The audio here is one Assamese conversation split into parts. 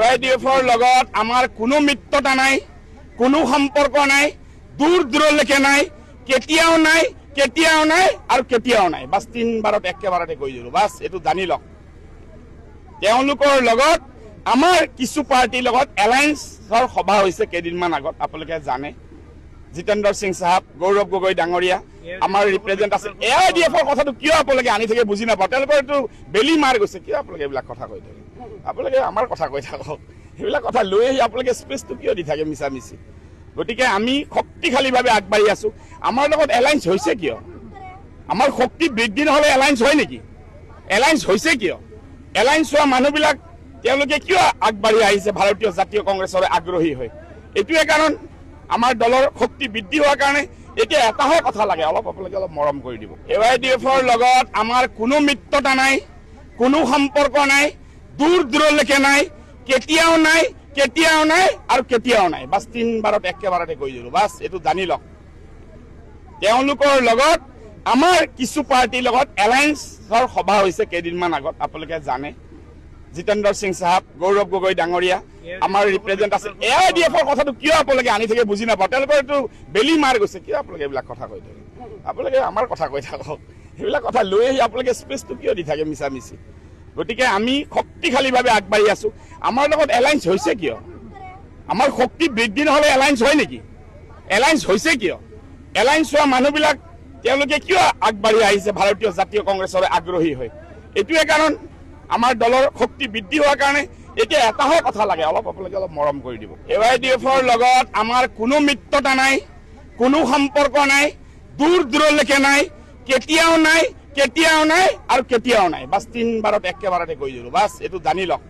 এআইডিএফৰ লগত আমাৰ কোনো মিত্ৰতা নাই, কোনো সম্পৰ্ক নাই, দূৰ দূৰলৈকে নাই, কেতিয়াও নাই আৰু কেতিয়াও নাই। বাছ 3 বাৰত একেবাৰতে কৈ দিলোঁ, বাছ এইটো জানি লওক। তেওঁলোকৰ লগত আমাৰ কিছু পাৰ্টিৰ লগত এলায়েন্সৰ সভা হৈছে কেইদিনমান আগত, আপোনালোকে জানে। জিতেন্দ্ৰ সিং সাহেব, গৌৰৱ গগৈ ডাঙৰীয়া, আমাৰ ৰিপ্ৰেজেণ্ট আছে। এআইডিএফৰ কথাটো কিয় আপোনালোকে আনি থাকে বুজি নাপাওঁ। তেওঁলোকৰ এইটো বেলি মাৰ গৈছে, কিয় আপোনালোকে এইবিলাক কথা কৈ থাকে? আপোনালোকে আমাৰ কথা কৈ থাকক, সেইবিলাক কথা লৈ আহি আপোনালোকে স্পেচটো কিয় দি থাকে মিছামিছি? গতিকে আমি শক্তিশালীভাৱে আগবাঢ়ি আছোঁ। আমাৰ লগত এলায়েন্স হৈছে কিয়? আমাৰ শক্তি বৃদ্ধি নহ'লে এলায়েন্স হয় নেকি? এলায়েন্স হৈছে কিয়? এলায়েন্স হোৱা মানুহবিলাক তেওঁলোকে কিয় আগবাঢ়ি আহিছে ভাৰতীয় জাতীয় কংগ্ৰেছৰ আগ্ৰহী হৈ? এইটোৱে কাৰণ, আমাৰ দলৰ শক্তি বৃদ্ধি হোৱাৰ কাৰণে। এতিয়া এটাহে কথা লাগে, আপোনালোকে অলপ মৰম কৰি দিব। এআইডিএফৰ লগত আমাৰ কোনো মিত্ৰতা নাই, কোনো সম্পৰ্ক নাই, দূৰ দূৰলৈকে নাই, কেতিয়াও নাই আৰু কেতিয়াও নাই। বাছ 3 বাৰত একেবাৰতে কৈ দিলোঁ, বাছ এইটো জানি লওক। তেওঁলোকৰ লগত আমাৰ কিছু পাৰ্টিৰ লগত এলায়েন্সৰ সভা হৈছে কেইদিনমান আগত, আপোনালোকে জানে। জিতেন্দ্ৰ সিং সাহেব, গৌৰৱ গগৈ ডাঙৰীয়া, আমাৰ ৰিপ্ৰেজেণ্ট আছে। এআইডিএফৰ কথাটো কিয় আপোনালোকে আনি থাকে বুজি নাপাওঁ। তেওঁলোকৰ এইটো বেলি মাৰ গৈছে, কিয় আপোনালোকে এইবিলাক কথা কৈ থাকে? আপোনালোকে আমাৰ কথা কৈ থাকক, সেইবিলাক কথা লৈ আহি আপোনালোকে স্পেচটো কিয় দি থাকে মিছামিছি? গতিকে আমি শক্তিশালীভাৱে আগবাঢ়ি আছোঁ। আমাৰ লগত এলায়েন্স হৈছে কিয়? আমাৰ শক্তি বৃদ্ধি নহ'লে এলায়েন্স হয় নেকি? এলায়েন্স হৈছে কিয়? এলায়েন্স হোৱা মানুহবিলাক তেওঁলোকে কিয় আগবাঢ়ি আহিছে ভাৰতীয় জাতীয় কংগ্ৰেছৰ আগ্ৰহী হৈ? এইটোৱে কাৰণ, আমাৰ দলৰ শক্তি বৃদ্ধি হোৱাৰ কাৰণে। এতিয়া এটাহে কথা লাগে, আপোনালোকে অলপ মৰম কৰি দিব। এআইডিএফৰ লগত আমাৰ কোনো মিত্ৰতা নাই, কোনো সম্পৰ্ক নাই, দূৰ দূৰলৈকে নাই, কেতিয়াও নাই আৰু কেতিয়াও নাই। বাছ 3 বাৰত একেবাৰতে কৈ দিলোঁ, বাছ এইটো জানি লওক।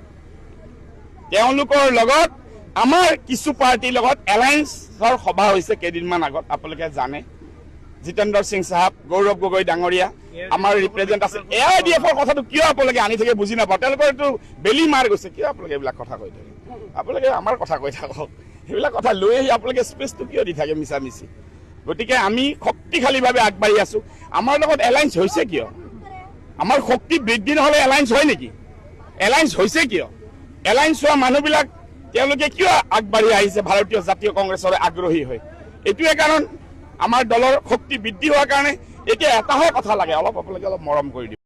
তেওঁলোকৰ লগত আমাৰ কিছু পাৰ্টিৰ লগত এলায়েন্সৰ সভা হৈছে কেইদিনমান আগত, আপোনালোকে জানে। জিতেন্দ্ৰ সিং সাহেব, গৌৰৱ গগৈ ডাঙৰীয়া, আমাৰ ৰিপ্ৰেজেণ্ট আছে। এআইডিএফৰ কথাটো কিয় আপোনালোকে আনি থাকে বুজি নাপাওঁ। তেওঁলোকৰ এইটো বেলি মাৰ গৈছে, কিয় আপোনালোকে এইবিলাক কথা কৈ থাকে? আপোনালোকে আমাৰ কথা কৈ থাকক, সেইবিলাক কথা লৈ আহি আপোনালোকে স্পেচটো কিয় দি থাকে মিছামিছি? গতিকে আমি শক্তিশালীভাৱে আগবাঢ়ি আছোঁ। আমাৰ লগত এলায়েন্স হৈছে কিয়? আমাৰ শক্তি বৃদ্ধি নহ'লে এলায়েন্স হয় নেকি? এলায়েন্স হৈছে কিয়? এলায়েন্স হোৱা মানুহবিলাক তেওঁলোকে কিয় আগবাঢ়ি আহিছে ভাৰতীয় জাতীয় কংগ্ৰেছৰ আগ্ৰহী হৈ? এইটোৱে কাৰণ, আমাৰ দলৰ শক্তি বৃদ্ধি হোৱাৰ কাৰণে। এতিয়া এটাহে কথা লাগে, আপোনালোকে অলপ মৰম কৰি দিব।